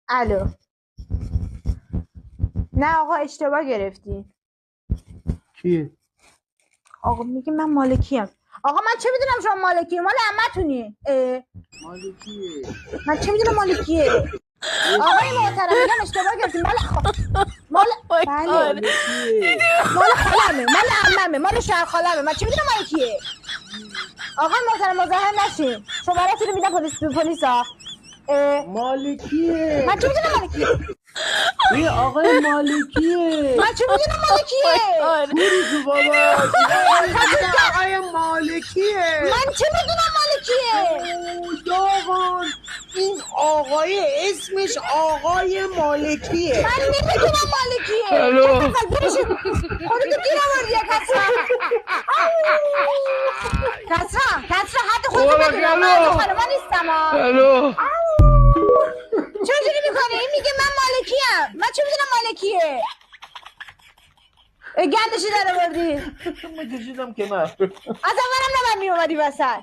الو. نه آقا اشتباه گرفتی. کیه؟ آقا میگه من مالکیم. آقا من چه میدونم شما مالکی؟ مال عمتونی. مالکیه. من چه میدونم مالکیه؟ آقای محترم میگم اشتباه گرفتی. مال بله مالکیه. مال خالمه، مال عممه، مال شوهر خالمه. من چه میدونم مالکیه؟ آقای محترم مزاحم نشین. شماره‌تون رو میدم پلیسا. مالکیه. من چه میدونم مالکیه؟ این آقای مالکیه. من چه میدونم مالکیه؟ پوری جو بابا. این آقای مالکیه. من چه میدونم مالکیه؟ داغان این آقای اسمش آقای مالکیه. من نمیدونم مالکیه. خودتو گیر آوردی یا کسرا حد خودتو بدونم. من دختر ما نیستم ها. چجوری میکنه؟ این میگه من مالکیم. من چه میدونم مالکیه؟ گندشی در آوردی. من کشیدم کنار. از اولم نباید میومدی وسط.